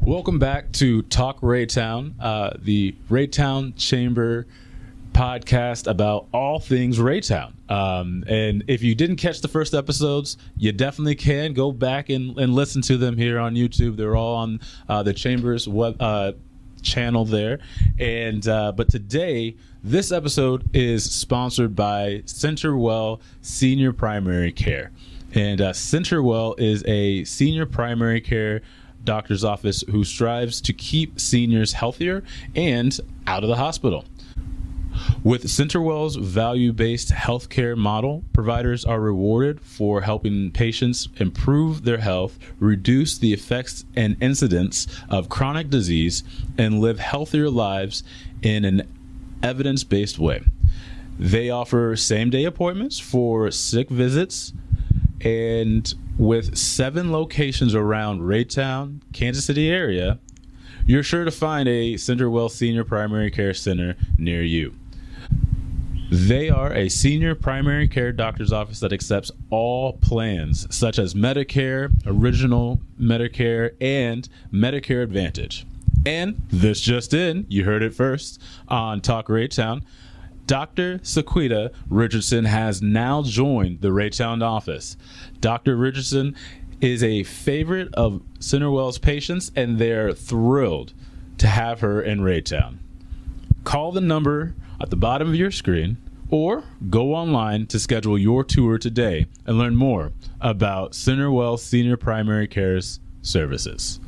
Welcome back to Talk Raytown, the Raytown Chamber podcast about all things Raytown. And if you didn't catch the first episodes, you definitely can go back and listen to them here on YouTube. They're all on the Chamber's web channel there. And but today, this episode is sponsored by Centerwell Senior Primary Care. And Centerwell is a senior primary care doctor's office who strives to keep seniors healthier and out of the hospital. With Centerwell's value-based healthcare model, providers are rewarded for helping patients improve their health, reduce the effects and incidence of chronic disease, and live healthier lives in an evidence-based way. They offer same-day appointments for sick visits, and with 7 locations around Raytown, Kansas City area, you're sure to find a Centerwell Senior Primary Care Center near you. They are a senior primary care doctor's office that accepts all plans, such as Medicare, Original Medicare, and Medicare Advantage. And this just in, you heard it first on Talk Raytown, Dr. Sequita Richardson has now joined the Raytown office. Dr. Richardson is a favorite of Centerwell's patients, and they're thrilled to have her in Raytown. Call the number at the bottom of your screen or go online to schedule your tour today and learn more about Centerwell Senior Primary Care's services.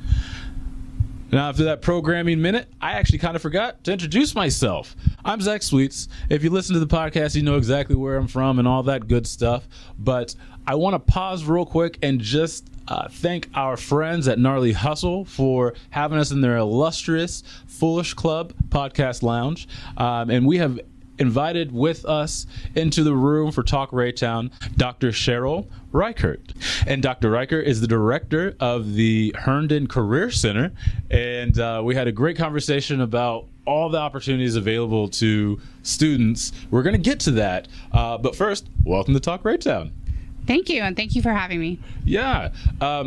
Now, after that programming minute, I actually kind of forgot to introduce myself. I'm Zach Sweets. If you listen to the podcast, you know exactly where I'm from and all that good stuff. But I want to pause real quick and just thank our friends at Gnarly Hustle for having us in their illustrious Foolish Club podcast lounge. And we have invited with us into the room for Talk Raytown, Dr. Cheryl Reichert. And Dr. Reichert is the director of the Herndon Career Center. And we had a great conversation about all the opportunities available to students. We're going to get to that. But first, welcome to Talk Raytown. Thank you, and thank you for having me. Yeah.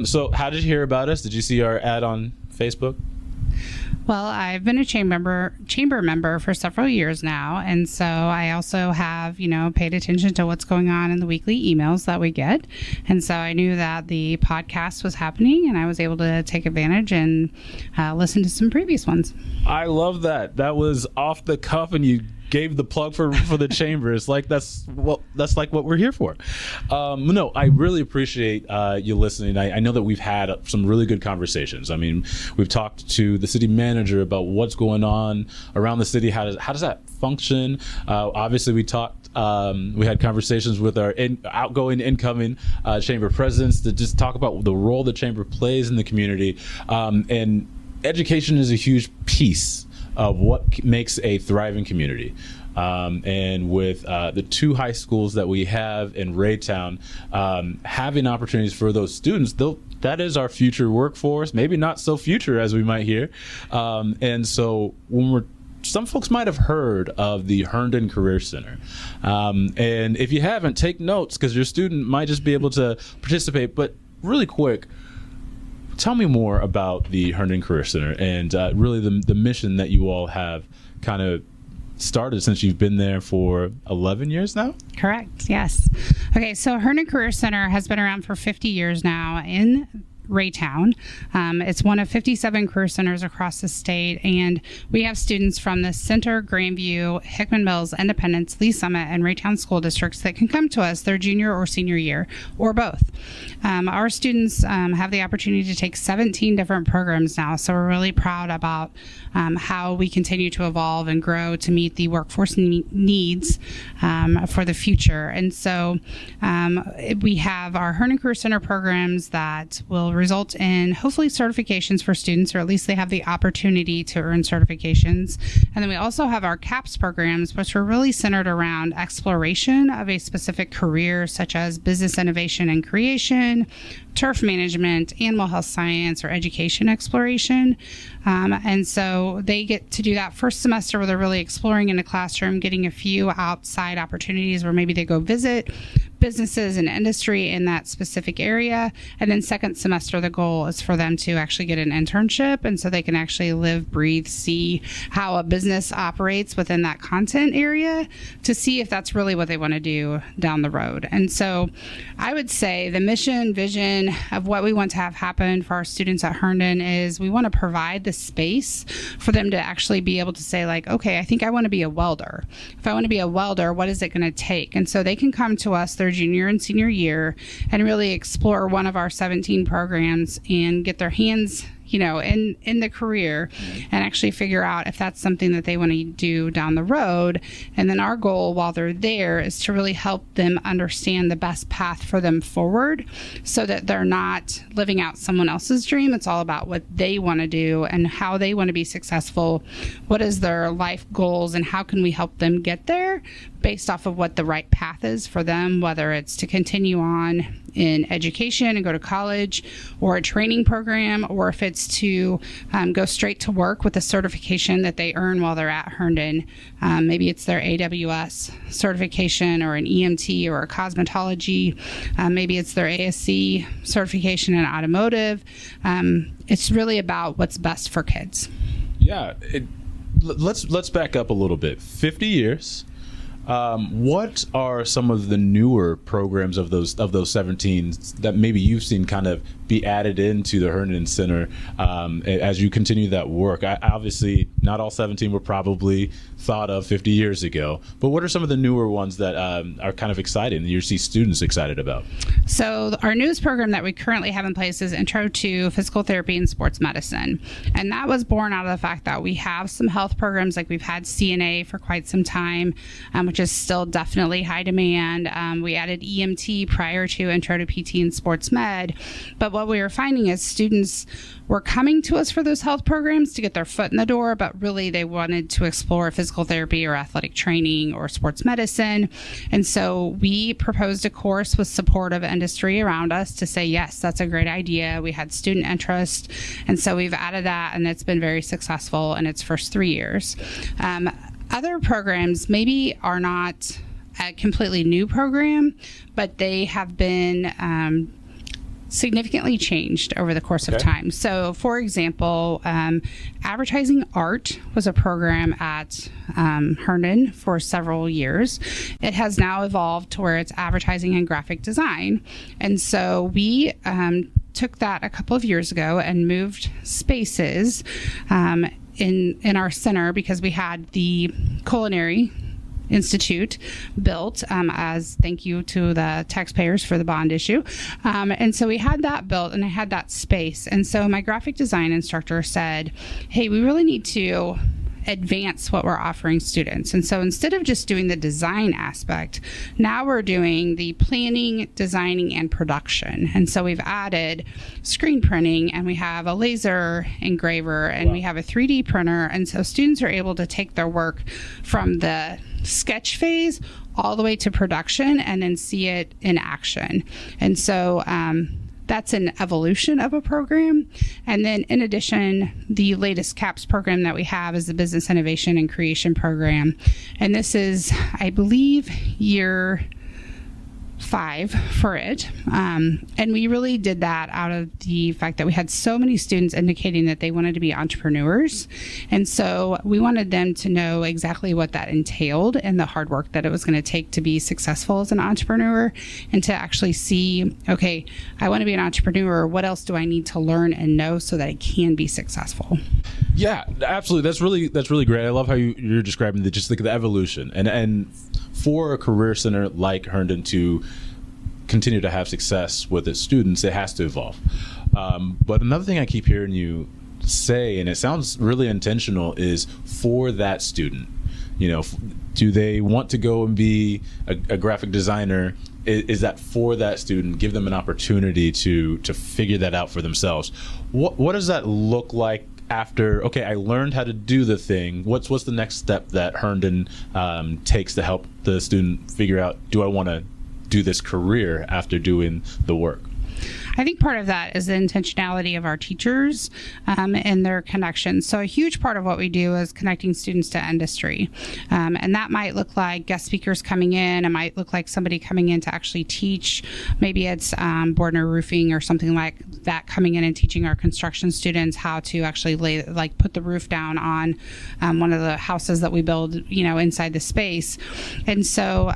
So how did you hear about us? Did you see our ad on Facebook? Well, I've been a chamber member for several years now, and so I also have, paid attention to what's going on in the weekly emails that we get, and so I knew that the podcast was happening, and I was able to take advantage and listen to some previous ones. I love that. That was off the cuff, and you gave the plug for the chamber. It's like that's like what we're here for. No, I really appreciate you listening. I know that we've had some really good conversations. I mean, we've talked to the city manager about what's going on around the city. How does that function? Obviously, we talked. We had conversations with our outgoing, incoming chamber presidents to just talk about the role the chamber plays in the community. And education is a huge piece of what makes a thriving community. And with the 2 high schools that we have in Raytown, having opportunities for those students, that is our future workforce, maybe not so future as we might hear. And so some folks might have heard of the Herndon Career Center. And if you haven't, take notes because your student might just be able to participate. But really quick, tell me more about the Herndon Career Center and really the mission that you all have kind of started since you've been there for 11 years now? Correct, yes. Okay, so Herndon Career Center has been around for 50 years now in Raytown. It's one of 57 career centers across the state, and we have students from the Center, Grandview, Hickman Mills, Independence, Lee Summit, and Raytown school districts that can come to us their junior or senior year, or both. Our students have the opportunity to take 17 different programs now, so we're really proud about how we continue to evolve and grow to meet the workforce needs for the future. And so we have our Herndon Career Center programs that will result in hopefully certifications for students, or at least they have the opportunity to earn certifications. And then we also have our CAPS programs, which are really centered around exploration of a specific career, such as business innovation and creation, turf management, animal health science, or education exploration. And so they get to do that first semester where they're really exploring in a classroom, getting a few outside opportunities where maybe they go visit. businesses and industry in that specific area. And then second semester, the goal is for them to actually get an internship. And so they can actually live, breathe, see how a business operates within that content area to see if that's really what they want to do down the road. And so I would say the mission, vision of what we want to have happen for our students at Herndon is we want to provide the space for them to actually be able to say, like, okay, I think I want to be a welder. If I want to be a welder, what is it going to take? And so they can come to us their junior and senior year and really explore one of our 17 programs and get their hands in the career and actually figure out if that's something that they want to do down the road. And then our goal while they're there is to really help them understand the best path for them forward so that they're not living out someone else's dream. It's all about what they want to do and how they want to be successful. What is their life goals and how can we help them get there based off of what the right path is for them, whether it's to continue on in education and go to college or a training program, or if it's to go straight to work with a certification that they earn while they're at Herndon. Maybe it's their AWS certification or an EMT or a cosmetology. Maybe it's their ASC certification in automotive. It's really about what's best for kids. Yeah. Let's back up a little bit. 50 years. What are some of the newer programs of those 17 that maybe you've seen kind of be added into the Herndon Center as you continue that work? Obviously, not all 17 were probably thought of 50 years ago, but what are some of the newer ones that are kind of exciting that you see students excited about? So our newest program that we currently have in place is Intro to Physical Therapy and Sports Medicine. And that was born out of the fact that we have some health programs, like we've had CNA for quite some time, which is still definitely high demand. We added EMT prior to Intro to PT and Sports Med. But what we were finding is students were coming to us for those health programs to get their foot in the door, but really they wanted to explore physical therapy or athletic training or sports medicine. And so we proposed a course with supportive industry around us to say, yes, that's a great idea. We had student interest. And so we've added that, and it's been very successful in its first 3 years. Other programs maybe are not a completely new program, but they have been significantly changed over the course of time. So, for example, advertising art was a program at Herndon for several years. It has now evolved to where it's advertising and graphic design. And so we took that a couple of years ago and moved spaces in our center because we had the Culinary Institute built as thank you to the taxpayers for the bond issue. And so we had that built and I had that space. And so my graphic design instructor said, hey, we really need to advance what we're offering students. And so instead of just doing the design aspect, now we're doing the planning, designing, and production. And so we've added screen printing, and we have a laser engraver, and we have a 3D printer. And so students are able to take their work from the sketch phase all the way to production and then see it in action. And so that's an evolution of a program. And then in addition, the latest CAPS program that we have is the Business Innovation and Creation Program. And this is, I believe, year 5 for it. And we really did that out of the fact that we had so many students indicating that they wanted to be entrepreneurs. And so we wanted them to know exactly what that entailed and the hard work that it was going to take to be successful as an entrepreneur, and to actually see, okay, I want to be an entrepreneur. What else do I need to learn and know so that I can be successful? Yeah, absolutely. That's really great. I love how you're describing the evolution and for a career center like Herndon to continue to have success with its students, it has to evolve. But another thing I keep hearing you say, and it sounds really intentional, is for that student. Do they want to go and be a graphic designer? Is that for that student? Give them an opportunity to figure that out for themselves. What does that look like? After, okay, I learned how to do the thing, what's the next step that Herndon takes to help the student figure out, do I want to do this career after doing the work? I think part of that is the intentionality of our teachers and their connections. So a huge part of what we do is connecting students to industry. And that might look like guest speakers coming in. It might look like somebody coming in to actually teach. Maybe it's Bordner Roofing or something like that coming in and teaching our construction students how to actually put the roof down on one of the houses that we build, inside the space. And so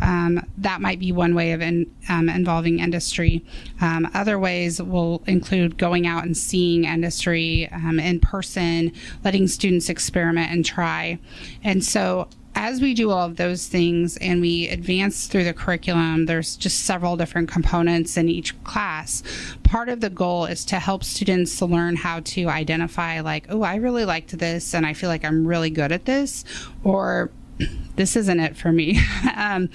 that might be one way of involving industry. Other ways will include going out and seeing industry in person, letting students experiment and try. And so as we do all of those things and we advance through the curriculum, there's just several different components in each class. Part of the goal is to help students to learn how to identify I really liked this and I feel like I'm really good at this, or this isn't it for me. And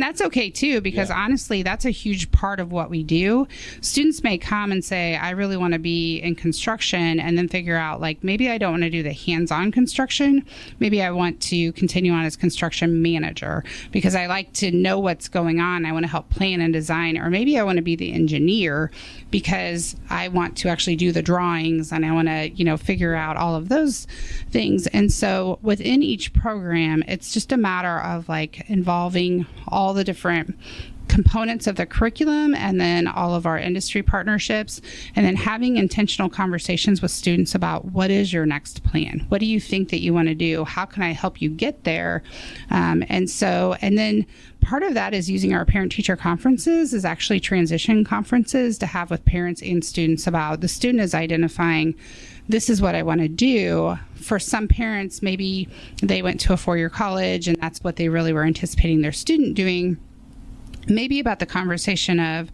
that's okay too, because honestly, that's a huge part of what we do. Students may come and say, I really want to be in construction, and then figure out maybe I don't want to do the hands-on construction. Maybe I want to continue on as construction manager because I like to know what's going on. I want to help plan and design, or maybe I want to be the engineer because I want to actually do the drawings and I want to, figure out all of those things. And so within each program, it's just a matter of involving all the different components of the curriculum and then all of our industry partnerships, and then having intentional conversations with students about what is your next plan? What do you think that you want to do? How can I help you get there? And then part of that is using our parent-teacher conferences is actually transition conferences to have with parents and students about the student is identifying this is what I want to do. For some parents, maybe they went to a 4-year college and that's what they really were anticipating their student doing. Maybe about the conversation of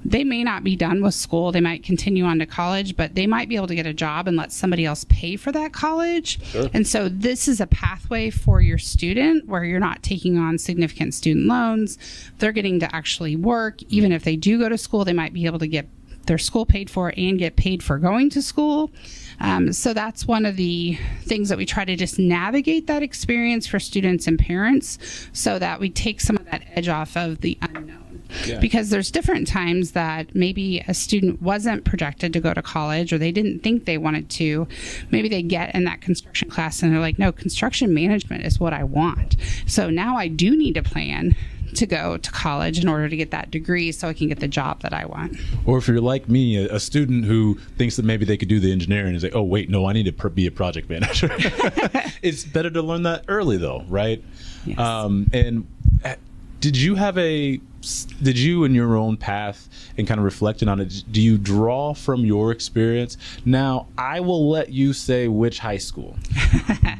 they may not be done with school. They might continue on to college, but they might be able to get a job and let somebody else pay for that college. Sure. And so this is a pathway for your student where you're not taking on significant student loans. They're getting to actually work. Even if they do go to school, they might be able to get their school paid for and get paid for going to school. So that's one of the things that we try to just navigate that experience for students and parents so that we take some of that edge off of the unknown. Yeah. Because there's different times that maybe a student wasn't projected to go to college or they didn't think they wanted to. Maybe they get in that construction class and they're like, no, construction management is what I want. So now I do need to plan to go to college in order to get that degree so I can get the job that I want. Or if you're like me, a student who thinks that maybe they could do the engineering and say, oh, wait, no, I need to be a project manager. It's better to learn that early though, right? Yes. And did you in your own path and kind of reflecting on it, do you draw from your experience? Now, I will let you say which high school,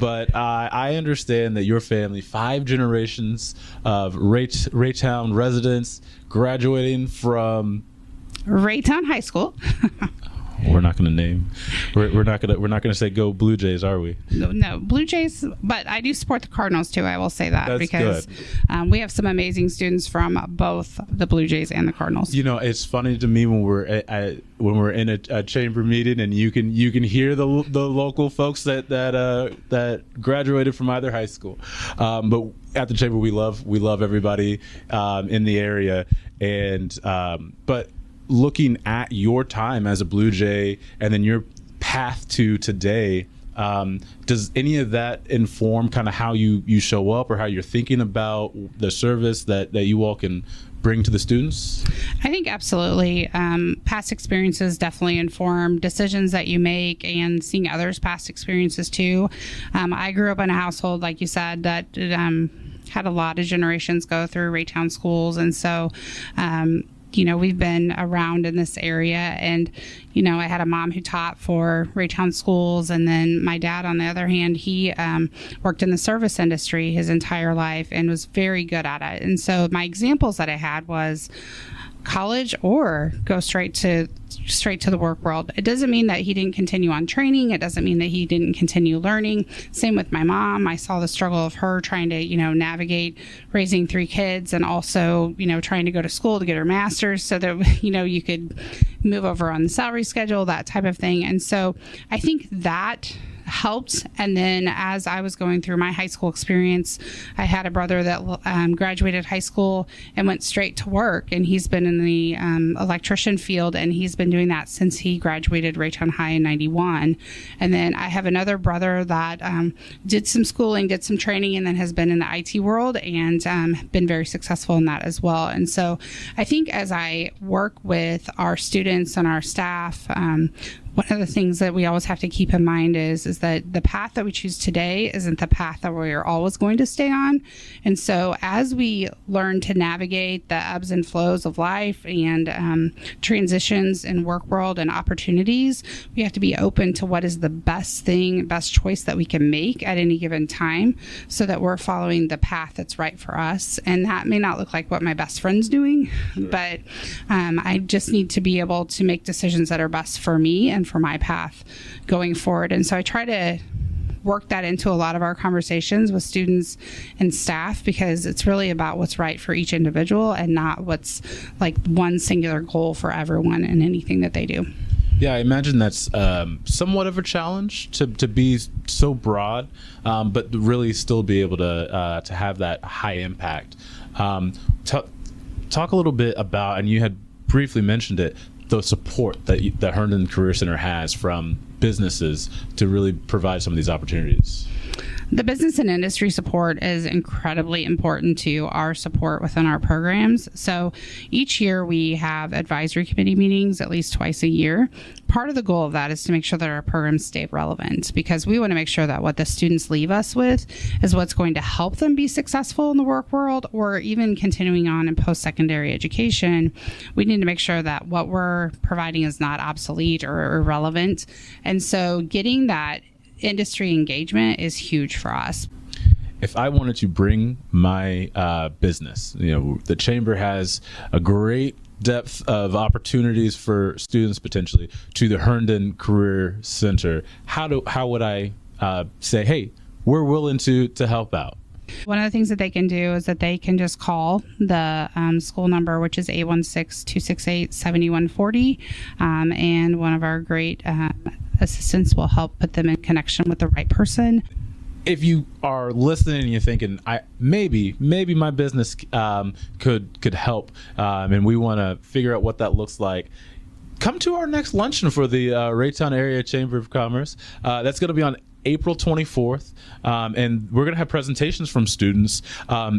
but I understand that your family, 5 generations of Raytown residents graduating from Raytown High School. We're not going to name. We're not going to say go Blue Jays, are we? No, Blue Jays. But I do support the Cardinals too. I will say that. That's because we have some amazing students from both the Blue Jays and the Cardinals. It's funny to me when we're in a chamber meeting and you can hear the local folks that graduated from either high school. But at the chamber, we love everybody in the area, but looking at your time as a Blue Jay and then your path to today, does any of that inform kind of how you show up or how you're thinking about the service that you all can bring to the students? I think absolutely. Past experiences definitely inform decisions that you make and seeing others' past experiences too. I grew up in a household, like you said, that had a lot of generations go through Raytown schools. And so, we've been around in this area, and, I had a mom who taught for Raytown schools. And then my dad, on the other hand, he worked in the service industry his entire life and was very good at it. And so my examples that I had was college or go straight to the work world. It doesn't mean that he didn't continue on training. It doesn't mean that he didn't continue learning. Same with my mom. I saw the struggle of her trying to, navigate raising 3 kids and also, trying to go to school to get her master's so that, you could move over on the salary schedule, that type of thing. And so I think that helped. And then as I was going through my high school experience, I had a brother that graduated high school and went straight to work. And he's been in the electrician field, and he's been doing that since he graduated Raytown High in 91. And then I have another brother that did some schooling, did some training, and then has been in the IT world and been very successful in that as well. And so I think as I work with our students and our staff, one of the things that we always have to keep in mind is that the path that we choose today isn't the path that we're always going to stay on. And so as we learn to navigate the ebbs and flows of life and transitions in work world and opportunities, we have to be open to what is the best thing, best choice that we can make at any given time, so that we're following the path that's right for us. And that may not look like what my best friend's doing, but I just need to be able to make decisions that are best for me and for my path going forward. And so I try to work that into a lot of our conversations with students and staff, because it's really about what's right for each individual and not what's like one singular goal for everyone in anything that they do. Yeah, I imagine that's somewhat of a challenge to be so broad, but really still be able to have that high impact. Talk a little bit about, and you had briefly mentioned it, the support that Herndon Career Center has from businesses to really provide some of these opportunities. The business and industry support is incredibly important to our support within our programs. So each year we have advisory committee meetings at least twice a year. Part of the goal of that is to make sure that our programs stay relevant, because we want to make sure that what the students leave us with is what's going to help them be successful in the work world, or even continuing on in post-secondary education. We need to make sure that what we're providing is not obsolete or irrelevant. And so getting that industry engagement is huge for us. If I wanted to bring my business, the Chamber has a great depth of opportunities for students potentially to the Herndon Career Center. How would I say, hey, we're willing to help out? One of the things that they can do is that they can just call the school number, which is 816-268-7140, and one of our great assistants will help put them in connection with the right person. If you are listening and you're thinking, maybe my business could help, and we want to figure out what that looks like, come to our next luncheon for the Raytown Area Chamber of Commerce. That's going to be on April 24th, and we're going to have presentations from students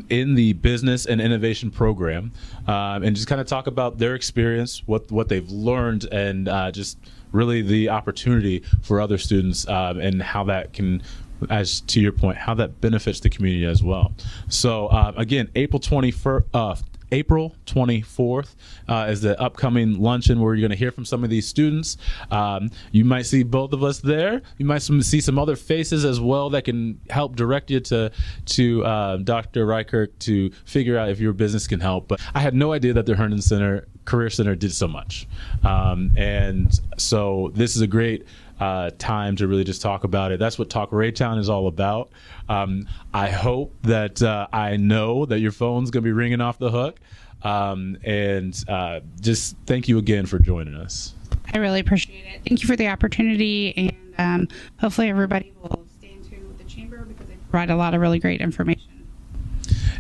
in the business and innovation program, and just kind of talk about their experience, what they've learned, and just really the opportunity for other students, and how that can, as to your point, how that benefits the community as well. So again, April 24th is the upcoming luncheon where you're going to hear from some of these students. You might see both of us there. You might see some other faces as well that can help direct you to Dr. Reichert to figure out if your business can help. But I had no idea that the Herndon Career Center did so much. And so this is a great time to really just talk about it. That's what Talk Raytown is all about. I hope that I know that your phone's going to be ringing off the hook. And just thank you again for joining us. I really appreciate it. Thank you for the opportunity, and hopefully everybody will stay in tune with the Chamber, because they provide a lot of really great information.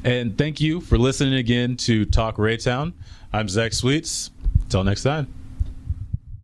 And thank you for listening again to Talk Raytown. I'm Zach Sweets. Until next time.